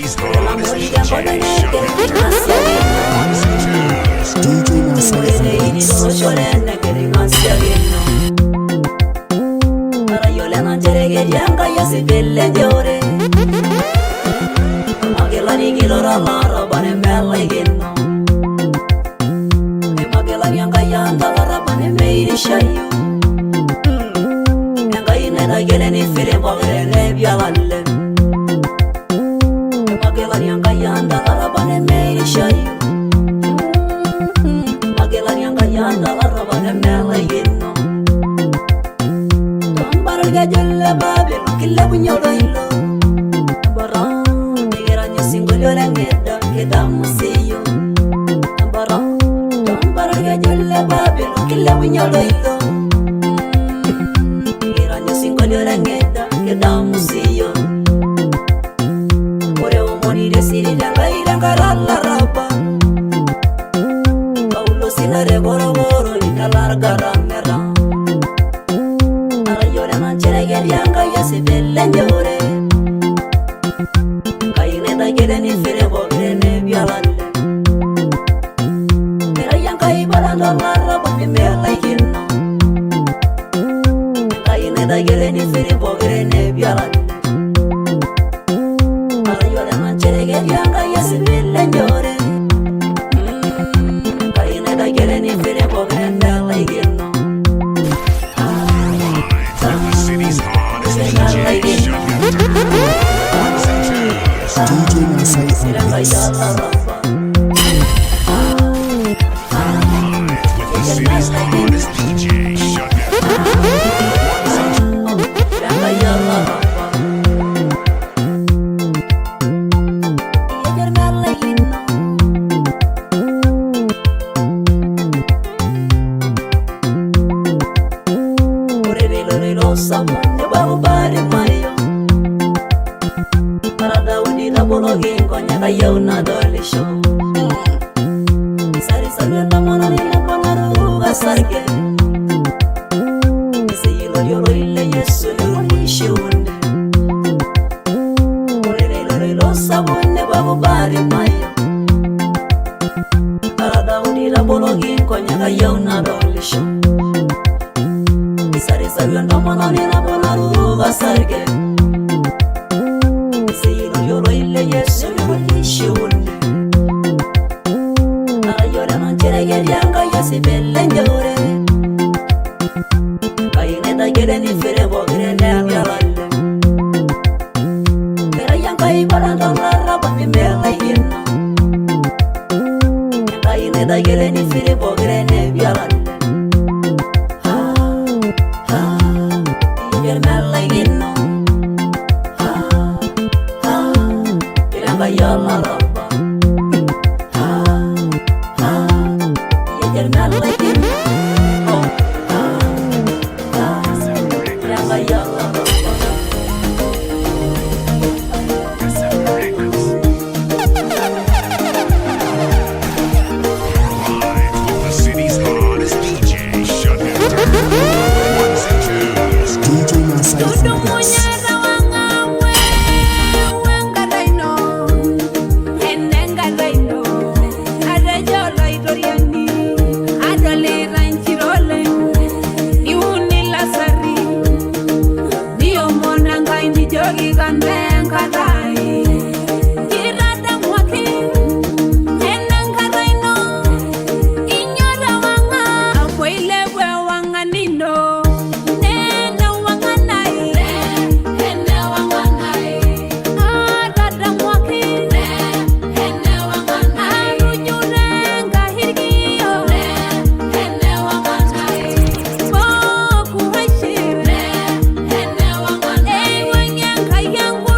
city's hottest DJ, shut it down. DJ yangu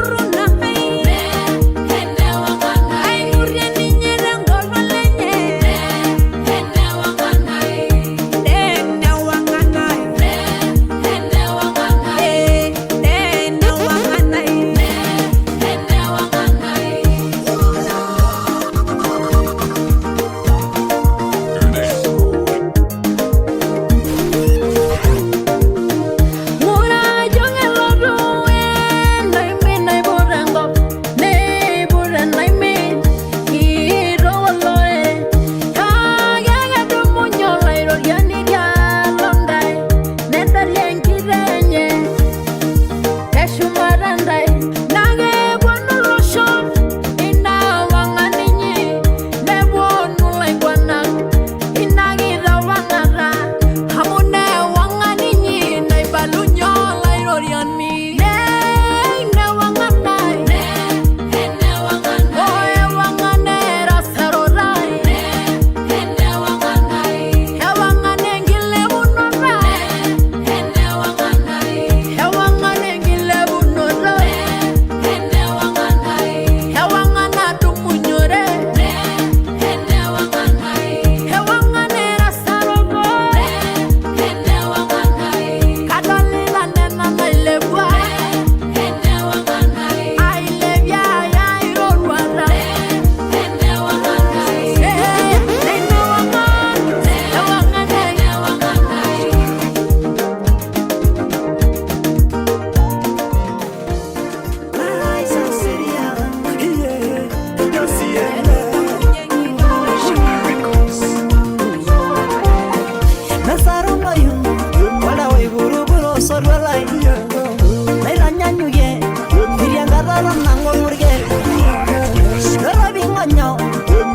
Nara nangol murge Rabi nganyo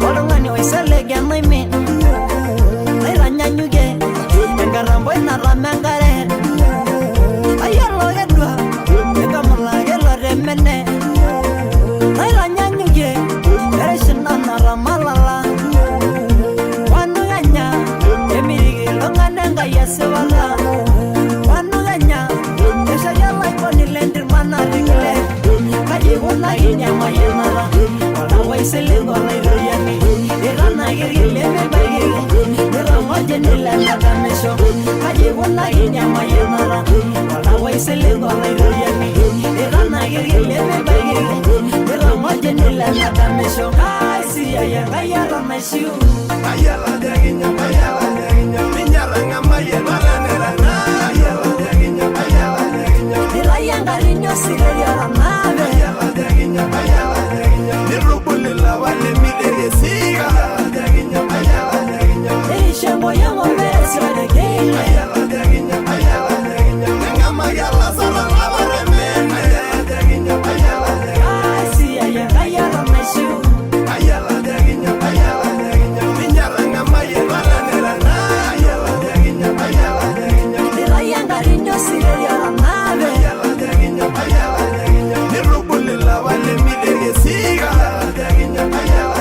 Olongani oisele genai me Naira nyanyuge Engarambo inara mengare Ayalo gedua Ekamala gelo remene Naira nyanyuge Ereshina nara malala Wanu ganya Emirigi longanenga yesewala Wanu ganya Eshayala ikoni lendir mana rigile Kajibuna inyama yenara Wala waiselingo nairuyani Irana girgile mebaigile Iramoje nile nagamesho Kajibuna inyama yenara Wala waiselingo nairuyani Irana girgile mebaigile Iramoje nile nagamesho Kasi ya gayara meshu Ayala deginya, minyara ngamaye malanera na. Ayala deginya, Dirayanga rinyo sireriara nave ayala deginya, nirubulila wale midege siga. Ayala deginya, Ishengo yango meresi wadegele ayala deginya, ngamayala sala labare men. Ayala deginya, Kasi ya gayara meshu ayala deginya, minyara ngamaye malanera na. Ayala deginya, Dirayanga rinyo sireriara nave ayala deginya, nirubulila wale midege siga. Ayala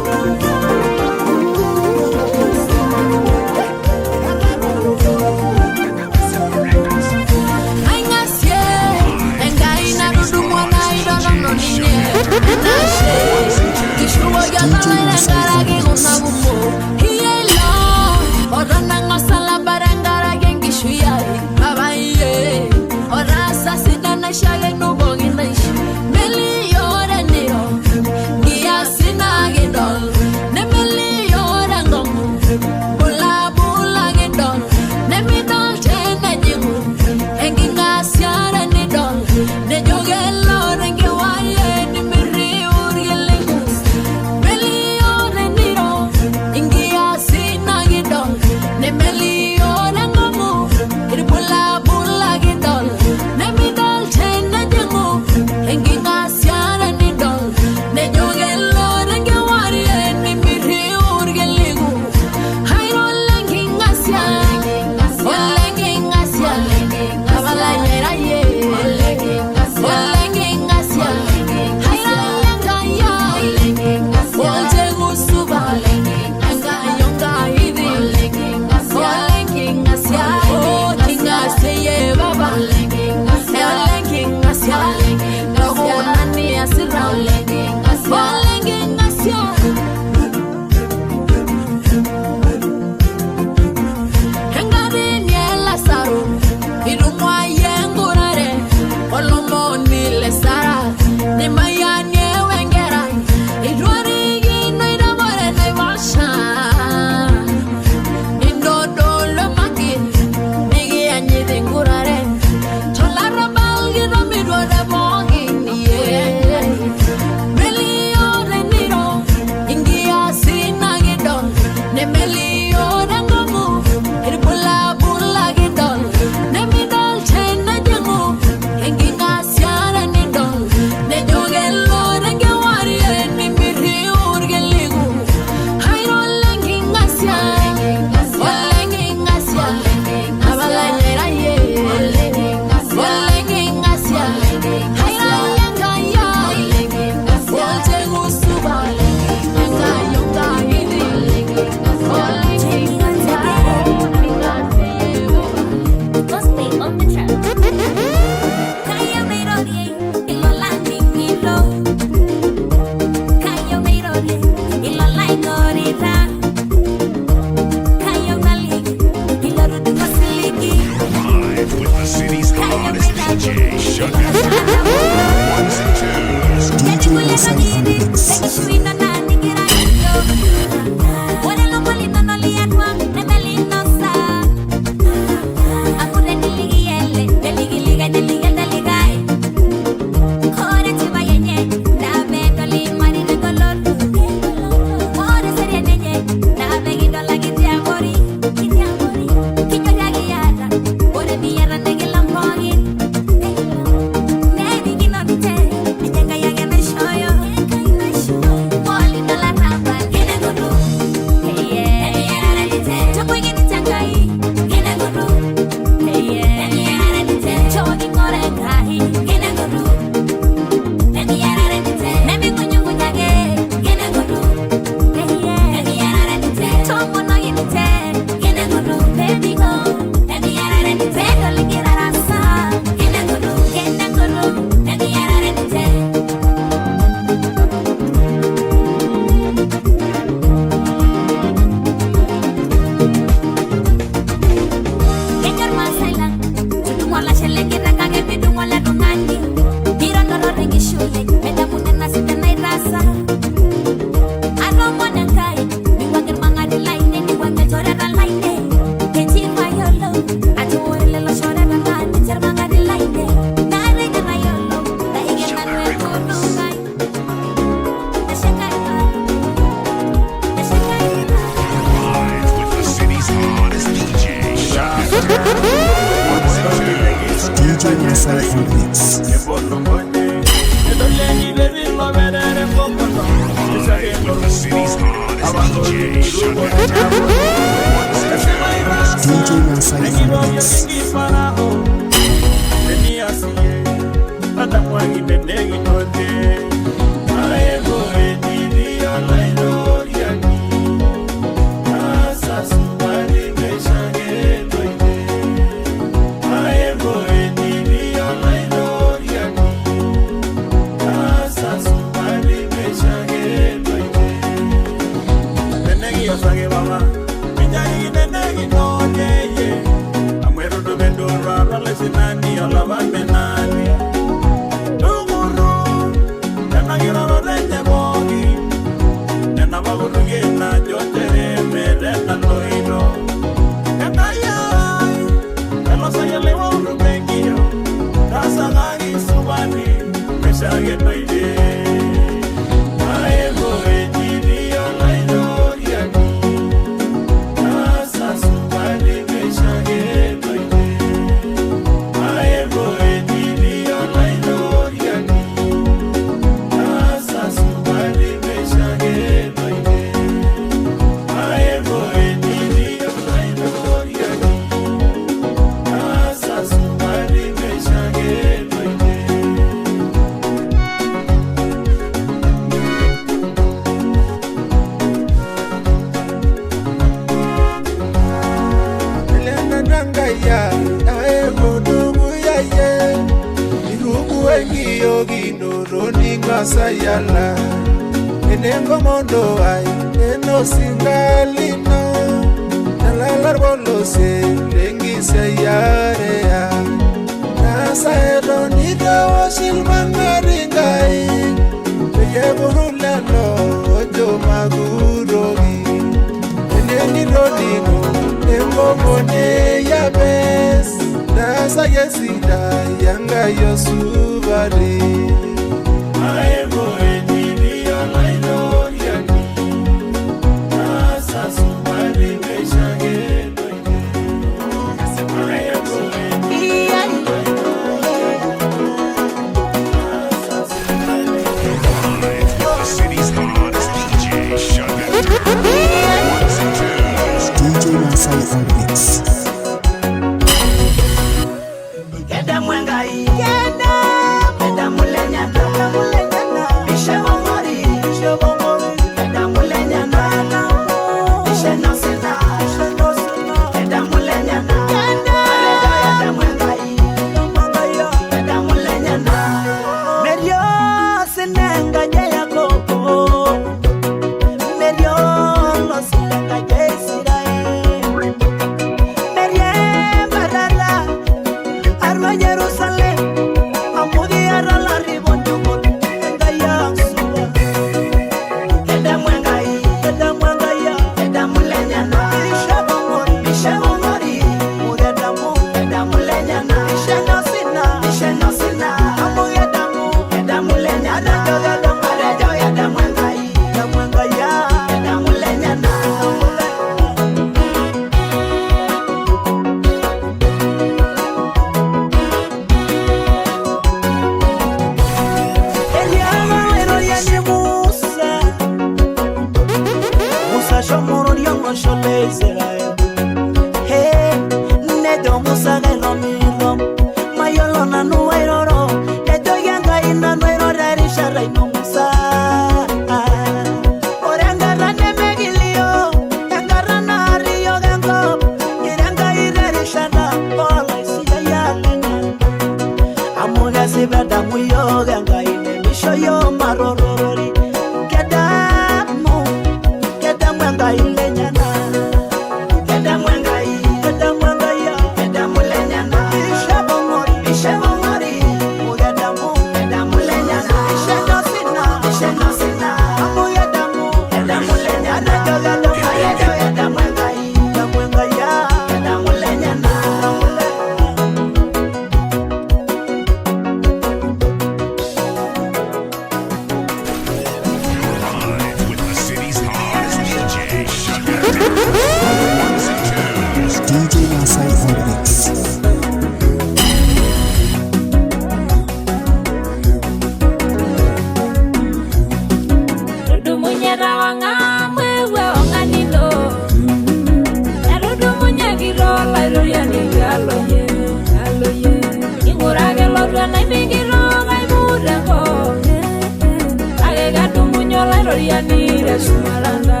Doriani de Sumaranda.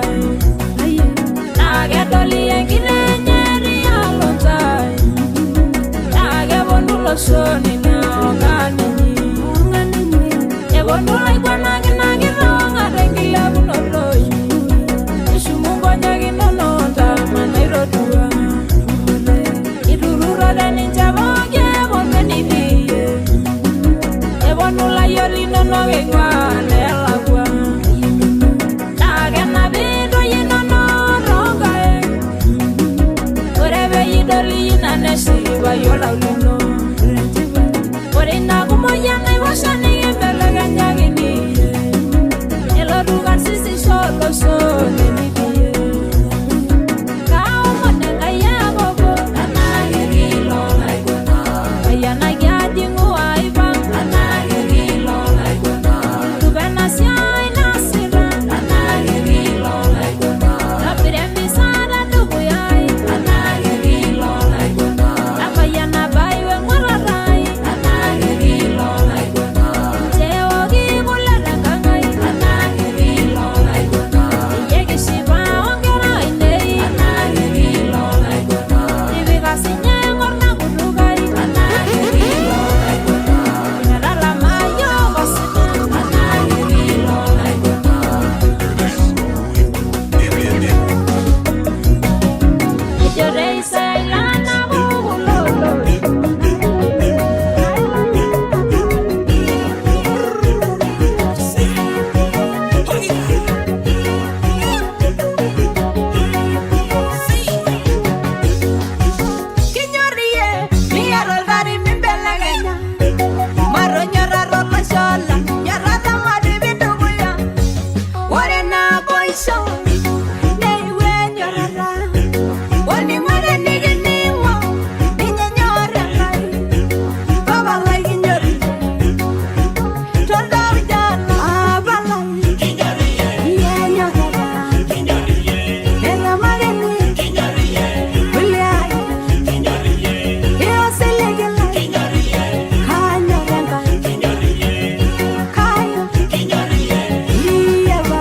Nage doli engine nyeri alontai. Nage bonulo soni na ogani. Ebonula ikwana nagi ronga dengila bunolo. Ishumungo nyagi nononda manairo tua. Idurura dani javoge bonbeni biye. Ebonula yoli nono gengwa nela gwa. Nage nabido yinono ronga e. Orebe yidoli yinane siwa yola ulino. Ore nagumo yana iwashani emberega nyagini. Elo rugar sisi solo sone nidiye. Kao monenga ya gogo. Anage gilo laigona. Ayana gyadi nguwa ibang. Anage gilo laigona. Tubena siya inasira. Anage gilo laigona. Napirembi sada tubuyay. Anage gilo laigona. Napayana baiwe ngwararay. Anage gilo laigona. Teo gibula rangangai. Anage gilo laigona. Iyegi shiba ongera inei. Anage gilo laigona. Ibiga sinye ngorna kudugai. Anage gilo laigona. Ngarala mayo basina. Anage gilo laigona. Ijorei sailana bugulolo. Kinyorie, miyaro gari mimbelagenya. Maro nyoraro pashola, nyorata madibiduguya. Ore na boisho, neiwe nyorara. Wani mwere niginiwa, ninye nyorakai. Baba lai kinyori, tondo ujala. Abalai, iye nyorara. Ela mageni, Williai. Iyo silegela, kanyoranga. Kayo, iyaba.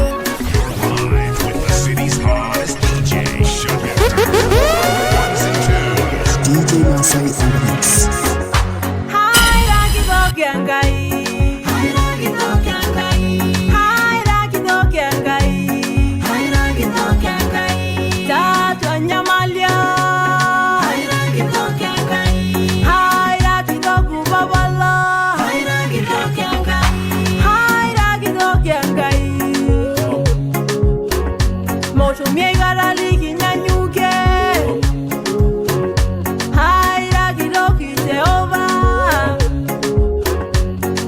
Live with the city's hottest DJ, Sugar. Ones and twos. DJ Masai on the mix. Haira kidokiangai. Haira kidokiangai. Haira kidokiangai. Haira kidokiangai. Tatu anyamalia. Haira kidokiangai. Haira kidoku babala. Haira kidokiangai. Haira kidokiangai. Moto miegara ligi nyanyuke. Haira kidoki Jehovah.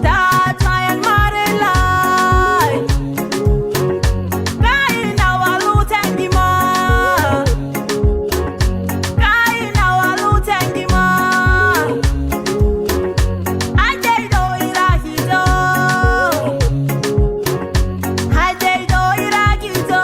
Tata and Marelai. Kaina walutengima. Kaina walutengima. Ajeido irakido. Ajeido irakido.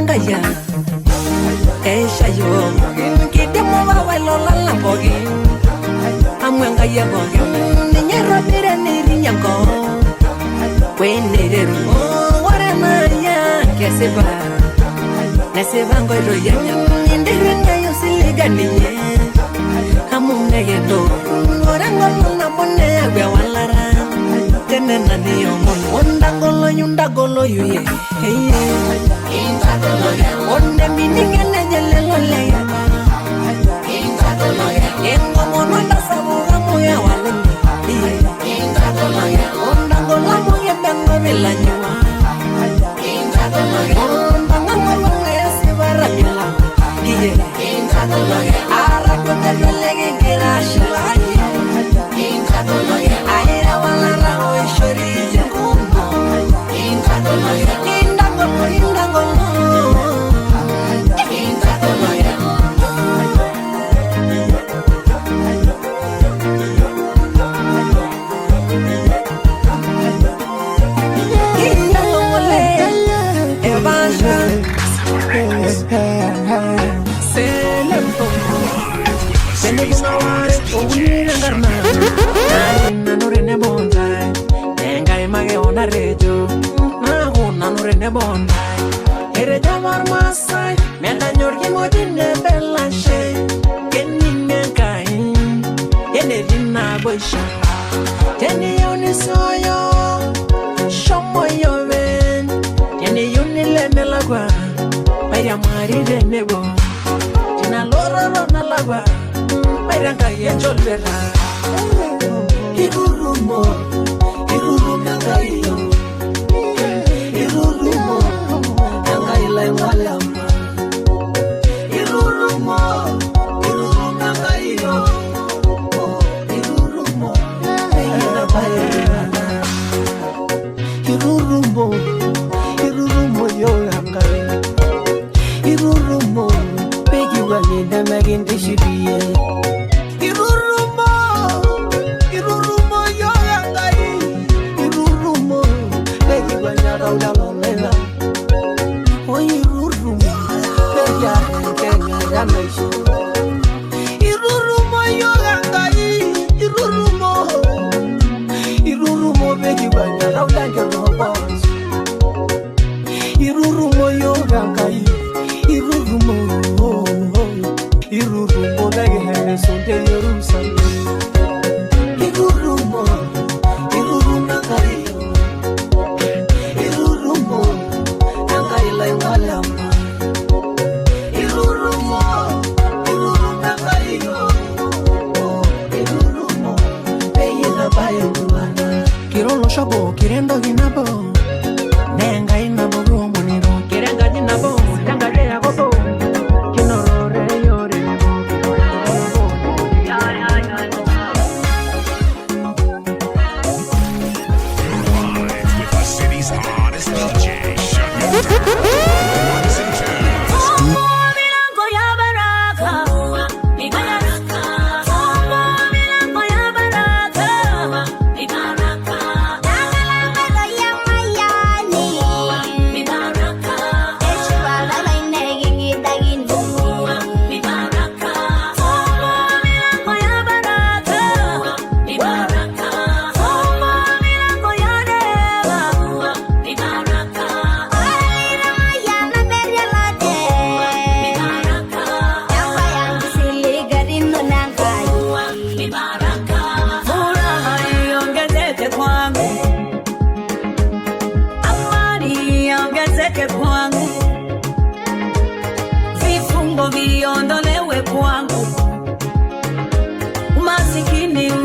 Yangaya Esha yo Kidemo wa lola la bogi Amwenga ya bogi Ninyero bire niri nyango Wenere ru Warana ya Keseba Neseba ngoiro ya Nindiri ngayo siliga ninye Amunege do Orango na mone agwe walara Tenena ni omon Ondagolo yundagolo yuye Onde miningene jelelo leya Yengo mononda sabuga muya walenge Ondagolo muye bengo vilanyua Ondagolo muye sibara mila Ara kutelelege kira shilaye Aira walara oishori jengumo Indagolo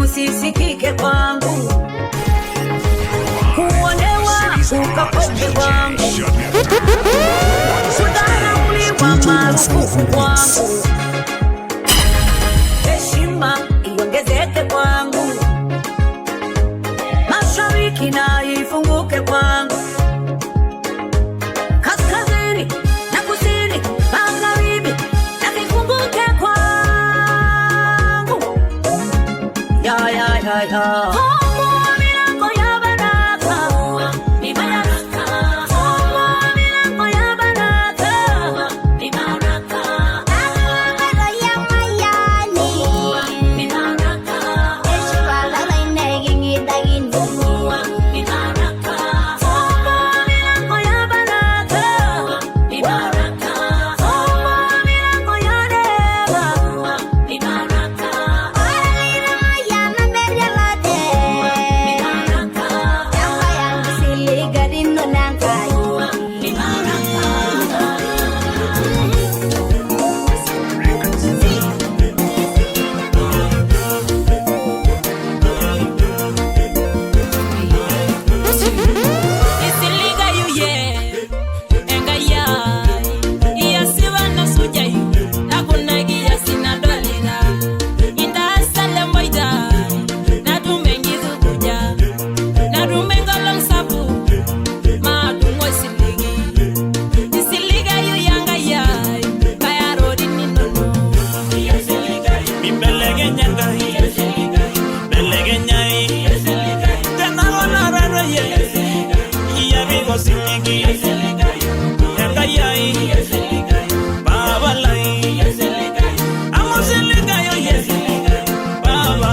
usisikike kwangu, kuonewa ukakoke kwangu, kudharauliwa marufuku kwangu, heshima iongezeke kwangu, mashariki na ifunguke kwangu, kaskazini na kusini, magharibi na ifunguke kwangu. Ya ya ya ya. siligi Yangayai Baba lai Amo siliga yo yes Baba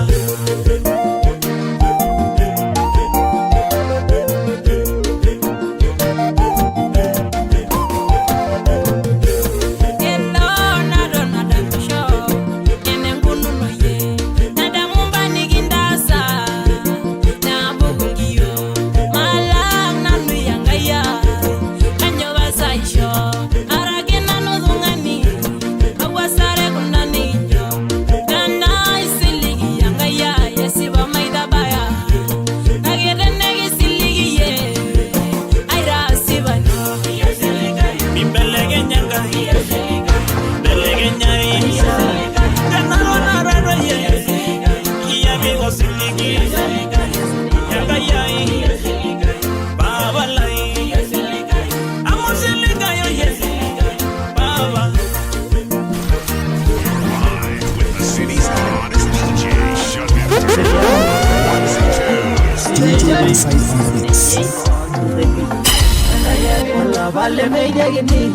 Vale me yagini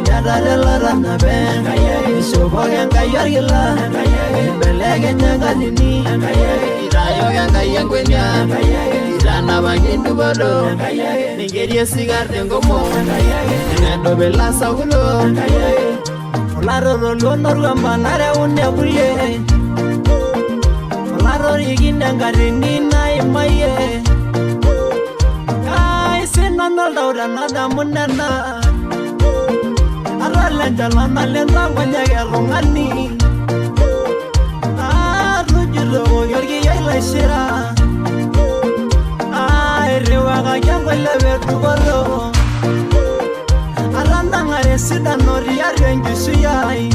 Nyadale la rana ben Sobogan kayargila Belegen nyanganini Irayo ganga yangwenya Irana bangin dubado Nigeria sigar dengomo Nendo bela saulo Olaro rolo norgamba nare unne buye Olaro rigina ngarini na imaye Naldaura nada munana Arala jalana lenda banyaga rongani Rujuro yorgi yaila shira Rewaga yangwele vertugolo Aranda ngare sida nori argengi suyai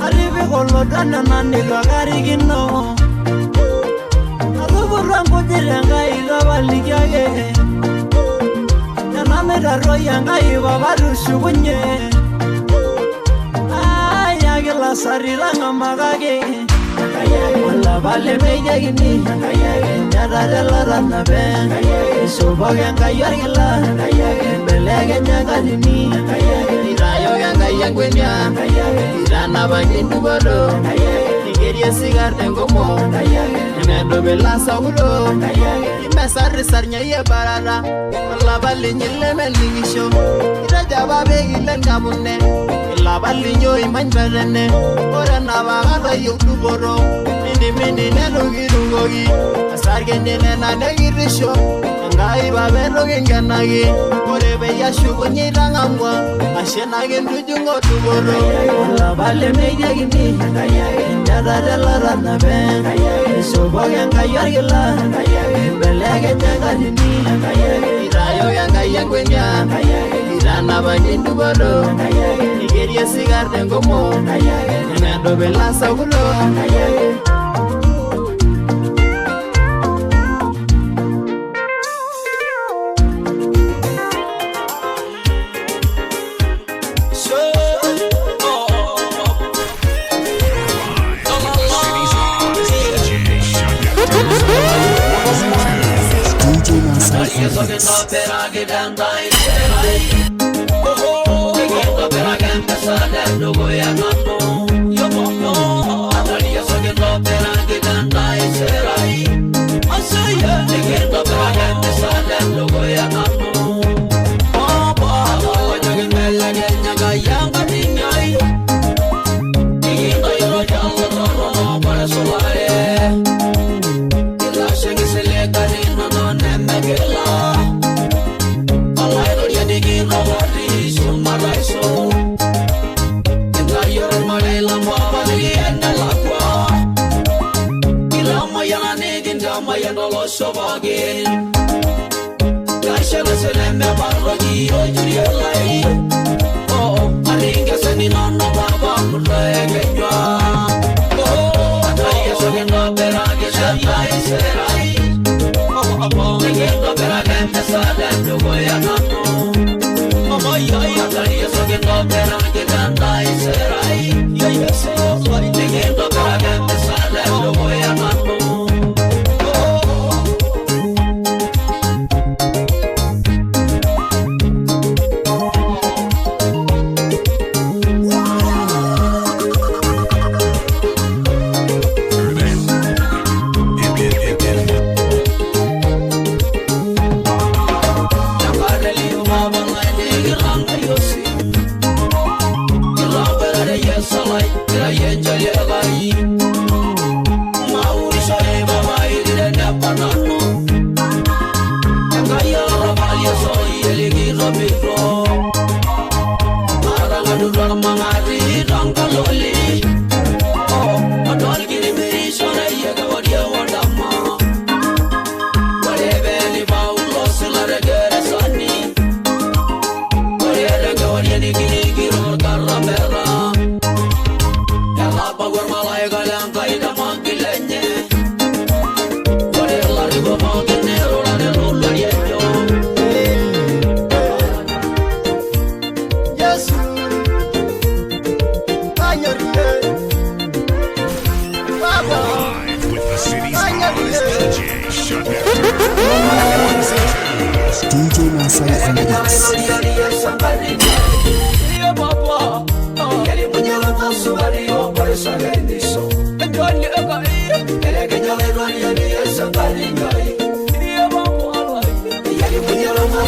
Aribe golo dana nani lagari gino Aruburango jiranga ilava ligyage Namera roya ngai babaru shugunye Ayagela sarira ngamagage Wala vale meja gini Nyadare la rana ben Soboga ngai yargela Belege nyagadini Irayo yanga yangwenya Irana bangin dubado Nigeria sigar dengomo Nendo bela saulo Imesari sarnya ye barara La balinyile melingisho Irajaba begilen gamune La balinyo iman berene Ora nabagada yuduboro Mini nelo girungogi Asargenye nena negirisho Ngai babero genganagi Ore beya shugunyi rangamwa Ashena gendujungo tuboro La bale meja gini Nyadare la rana ben Soboga nkayargila Belege nyagadini Irayo yanga yangwenya Irana bangin dubado Nigeria sigar dengomo Nendo bela saulo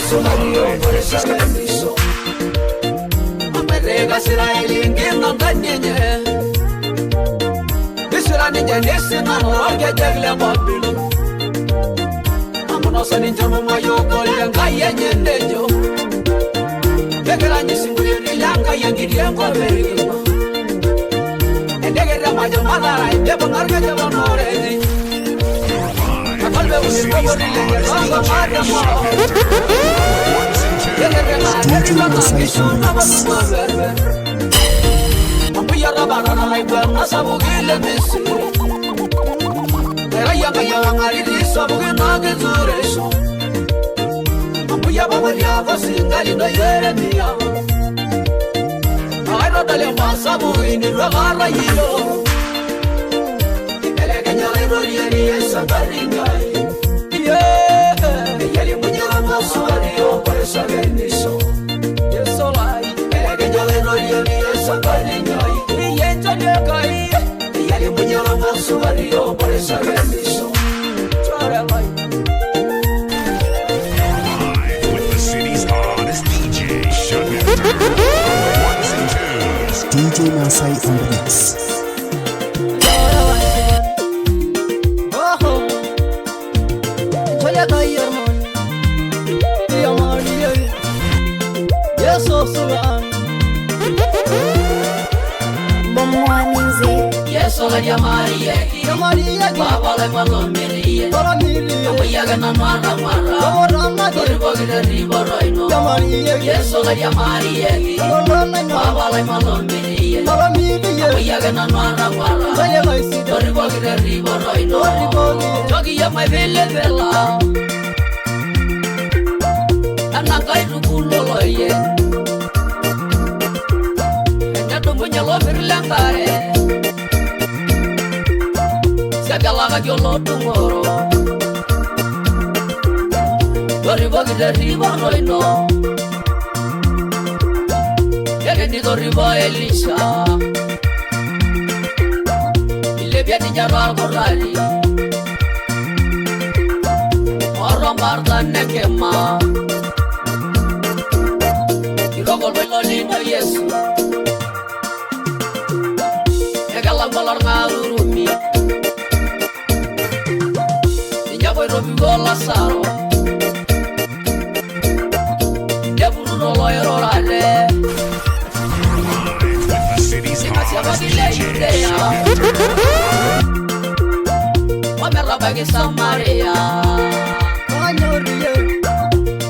yesu mario por esa bendición amerega será el ingeno ganyenye isra ninja nesina no ke jagle babil amono sanin jamu mayo gol ganyenye ndejo kegera nyisinguri langa yangidiengo berigima endegera majo madara debo ngarga jabonorezi Ella muñeca más suario por esa bendición. Yo sola ella de gloria ni esa cariño y ella le caí. Ella muñeca más suario por esa bendición. Live with the city's hottest DJ, Sugar. Ones and twos. DJ Masai on the mix. Sogaria Maria, Baba le Malomiri, Yagan Mara, Toribogida Riborino, yes, Sogaria Maria, Baba le Malomiri, Yagan Mara, Toribogida Riborino, Togia my Villa Bella, and I got to Kuloye, and that when you love Irlanda. Galaga yolo tomorrow. Doribo the river no. Yageni doribo Elisha. Ilebia di jaral korali. Oro marta nekema. Irogo belo lindo Yesu. Yagala balar ngarurumi. Lazaro Debuno loyro rale Live with the city's hottest DJ. Wamera bagi Samaria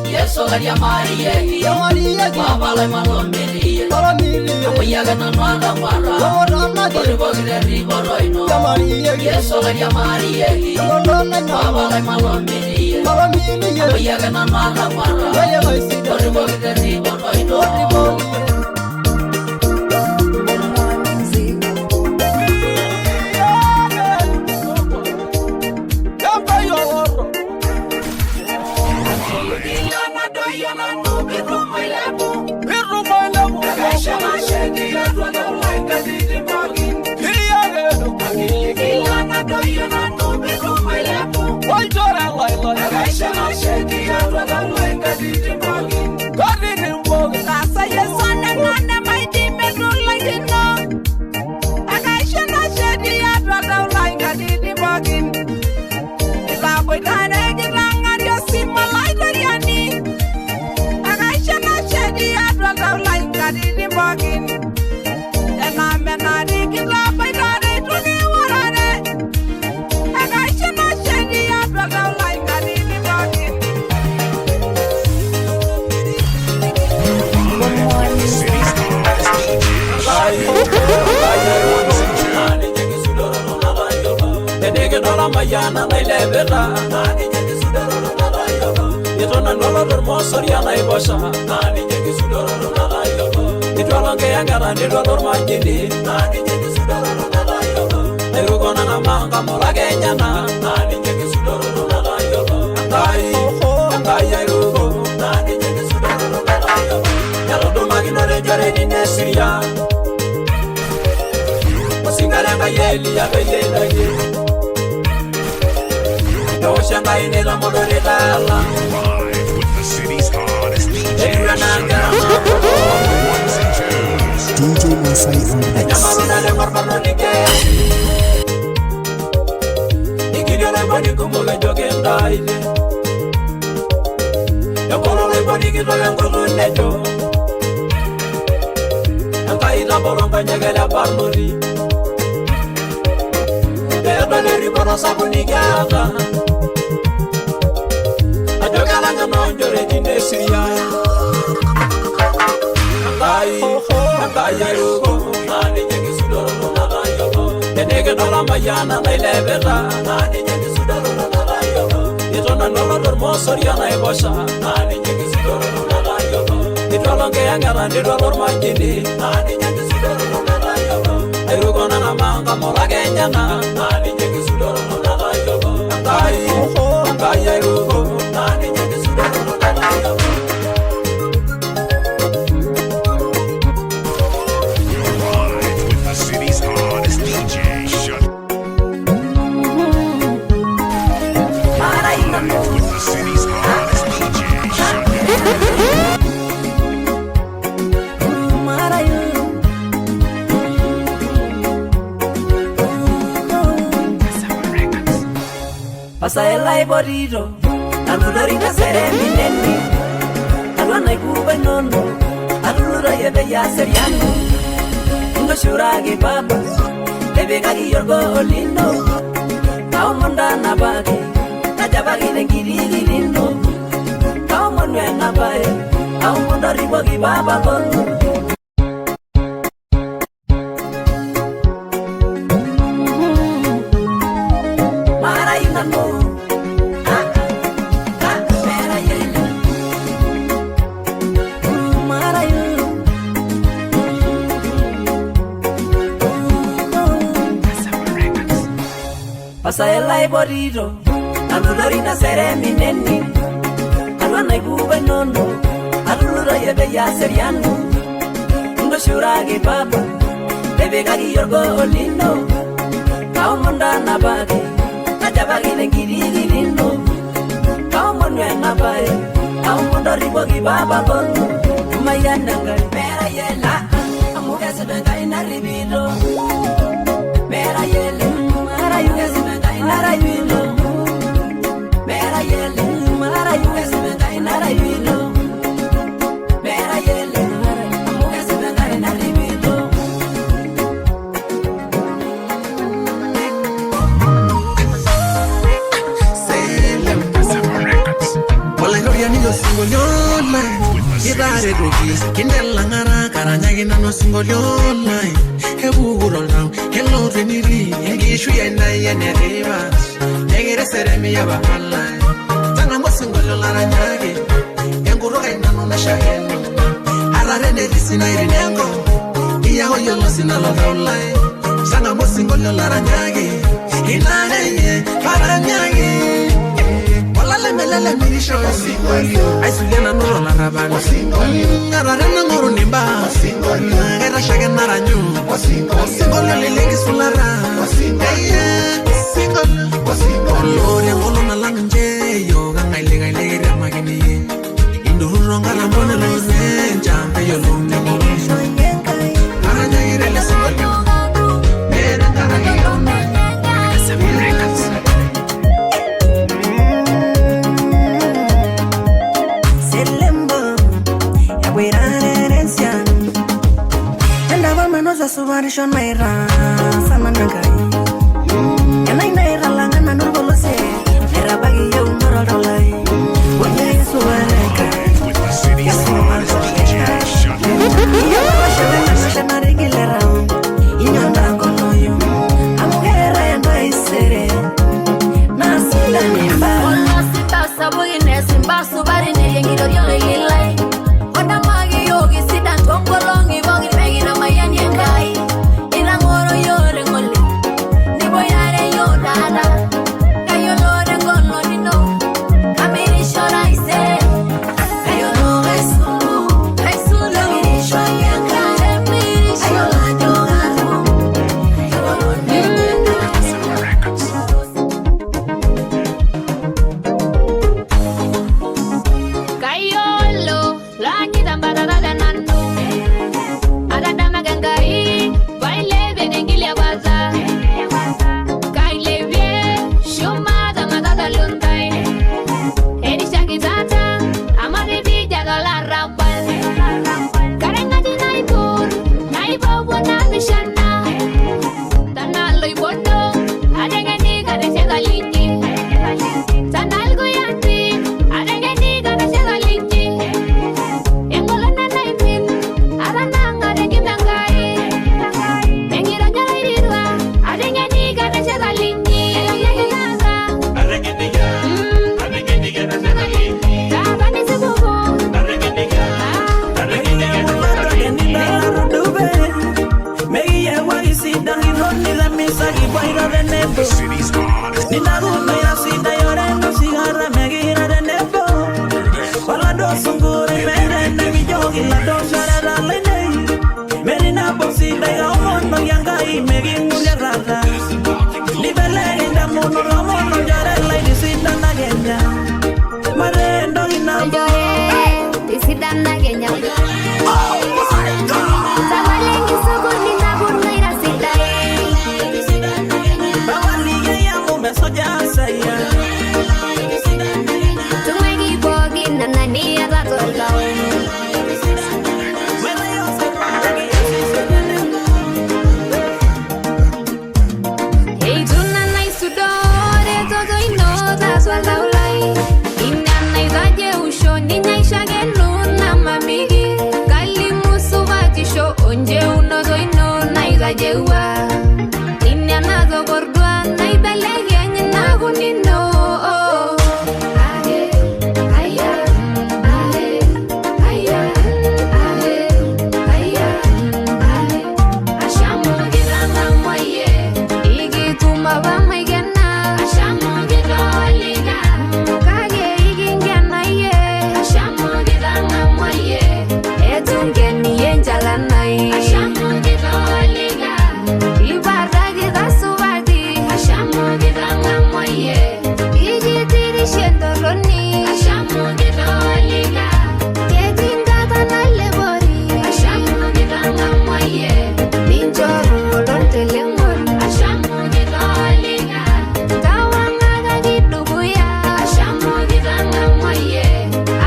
Yeso garia Maria Baba le Malomiri Yaga na Mara Toribogida Riboroino Yeso garia Maria Baba le Malomiri Yaga na Mara Toribogida Riboroino Mayana Lebera, Nani Sudoro Nalayo, Yetona Nolo Mosoria Naibosha, Nani Sudoro Nalayo, Nitolanganga, Nidor Magini, Nani Sudoro Nalayo, Nerugona Manga Molagana, Nani Sudoro Nalayo, and I Rugo, Nani Sudoro Nalayo, Yellow Magino Jare in Syria. Singalanga Yeli, Abel. Live with the city's hottest taide Ekolo leponiki to yankutu nejo Enkaita bolonga nyegele parnori Edoleri bono sabuni kiata Ajo kalanga nonjore jine siria Enkai ayugo Nani nyegi sudoro nana yoko Teneke dola mayana na ilebeta Nani nyegi sudoro nana yoko Itona nolo dormosori yana ibosha Nani nyegi sudoro nana yoko Itolonge yangara nidolor majini Nani nyegi sudoro nana yoko Ayugo nana manga morage nyana Nani nyegi sudoro nana yoko Enkai ayugo Nani nyegi sudoro nana yoko City's hottest DJ, shut with the city's hottest DJ, shut Pasaela iborito, aludorita seremi neni, alwana ikube nono, aludora yebe ya seriano, undo shuragi papa, bebe kagi yorgo lindo, kao monda nabagi, najabagi nengiri lindo, kao monwe nabae, kao mondo ribogi baba kono. Pasaela iborito, aludorita seremi neni, alwana ikube nono, aludora yebe ya seriano, undo shuragi papa, bebe kagi yorgo lindo, kao monda nabagi, najabagi nengiri lindo, kao monwe nabae, kao mondo ribogi baba kono, mayandanga mera yela, amuga sebenga inaribito, mera yela, mara yuga sebenga inaribito, mera yela, mara yuga sebenga inaribito, mera yela, amuga sebenga inaribito. Idare dogi, kindela ngara karanya gina no single your line. Hebu gurolao, hello veniri, engishu ya na ya neriva. Egere seremi ya bahala. Tanga mo single lara nyage, enguro ina no na shahelo. Arare ne disina irinengo, iya hoyo no sinalo online. Tanga mo single lara nyage, inane ye paranyage. Melele milisho singolio aisuliana noro la rabano ngararena ngoro nimba era shage naranyu singolio lilengi sulara lori ngolo na langje yo ganga ilega ira magini induro ngala mbona loze njambe yo lumne ngolo aranya irele singolio mera ngara Subarishon Maira, Samanangai. And I made a lang and an say, Erabagi, you Morolai. When you swear, with the city's hottest DJ, shut in your Nangolo, you. I'm here and I said, Nasila Nimba. Almost a willingness in Basu, but in the Yogi. What am I yogi sit and don't go long, you won't make it on my young guy. Kailevie, shumada madada luntai. Ninaguno ya sida yoreno sigara megira de nefo. Wala do sungure mere ne mijogi la do sharada lene. Merina bosida ya omono yangai megi mujarada. Libele inda muno ramono jare lady sida na genya. Marendo ina Jore, sida na genya. Oh my God. Sabalengi suguni na burna ira sida. Bawali ya mume soja saya. Tumegi bogi na nani ya tatolao. Hey tuna na isudore todo inota swala ulai. Inana izaje usho ninya ishage nuna mamigi. Kali musu vatisho onje unozo inona izaje ua. Inana zo gordua na ibelege nyina gunino. Ahe, aya, ahe, aya, ahe, aya, ahe. Ashamu gidana moye, igi tumaba maigena. Ashamu gidoliga, kage igi ngena ye. Ashamu gidana moye, etungeni yenjalanai. Ashamu gidoliga, ibarra gidasubati. Ashamu gidana moye, igi tirishendo roni. Ashamu gidoliga, ketingata na lebori. Ashamu gidana moye, ninjoru olortele ngoni. Ashamu gidoliga, tawangaga giduguya. Ashamu gidana moye,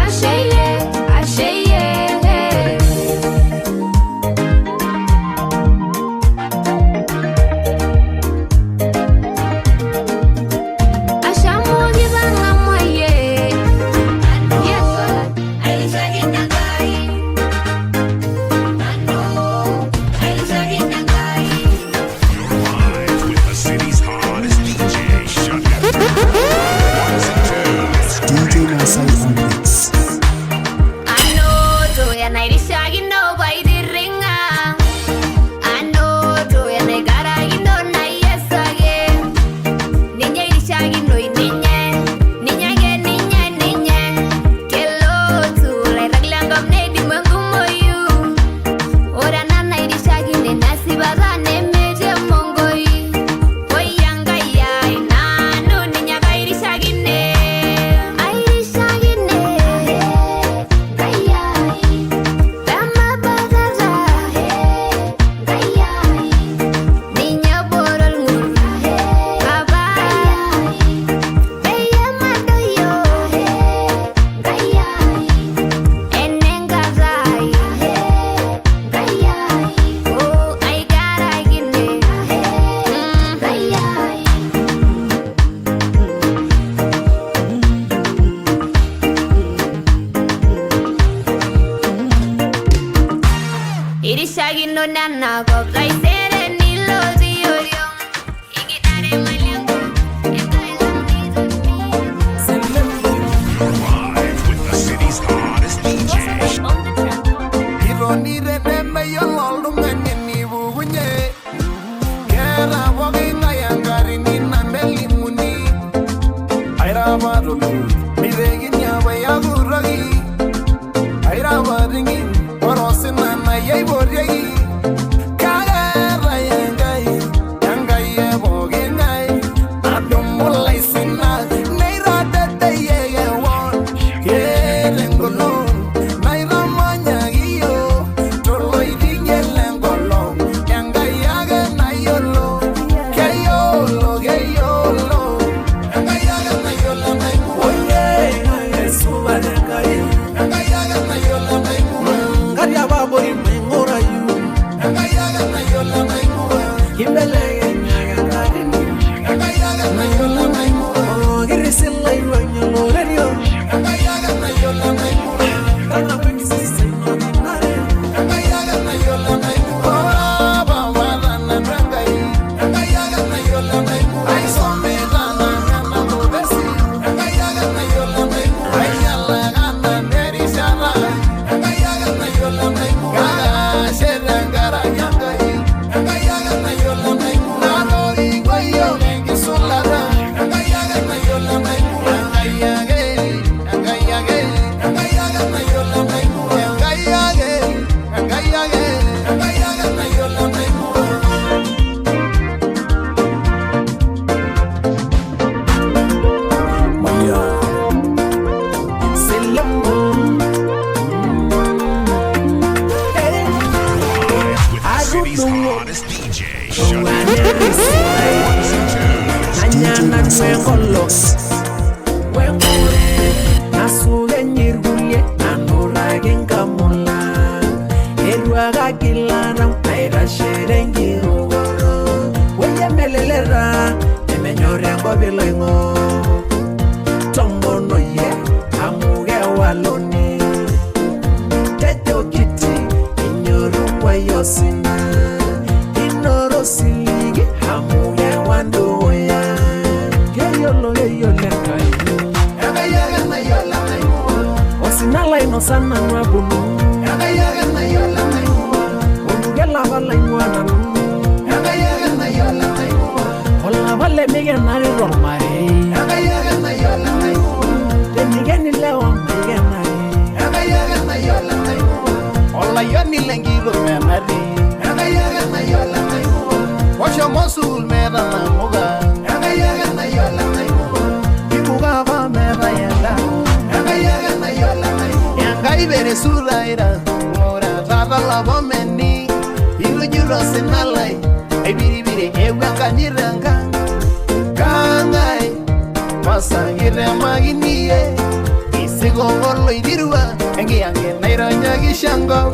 asheye, asheye. Ashamu gidana moye. Yes, Aisha ginagai. Aisha ginagai. Live with the city's hottest DJ. Shut it. Ones and twos. DJ Masai on the mix. Ano to yanairisha gindo by the ringa. Ano to yanaigara gindo na yesage. Ninya irisha gindo ininye. Ninya ge ninya ninya. Kelo tu lai raglangam ne di mangumoyu. Ora nana irisha ginde nasi bazane meje mongoi. Oyanga ya inanu ninya ga irisha ginde. Irisha ginde. Irishagi no nana ko kaisere nilo diorio. Igitare malango. Live with the city's hottest DJ. Ironire deme yololu ngene ni bugunye. Kera wagi ngayangari ni nandeli muni. Aira marulu, miregi nyaba ya guragi. Aira maringi, orosina na yai boregi. Kage bilengo Tomono ye amuge waloni Tejo kiti inyoru wa yosina Inoro siligi amuge wando ya Yeyolo kai Yaga na yola mai Osinala inosana nwabunu Yaga na yola mai Ongela wala inwana Yaga na yola mai Ola vale mige nari romare Yaga na yola mai Temigeni lewa mige nari Yaga na yola mai Ola yoni lengiro menari Yaga na yola mai Washa mosul mera na moga Yaga na yola mai Ibuga va mera yenda Yaga na yola mai Yanga ibere suraira Ora tata la bomeni Ilu juro senalai Ebiribiri ewa kaniranga Kangai Masangire maginiye Isigo gorlo idirua Engi ange nairo nyagi shango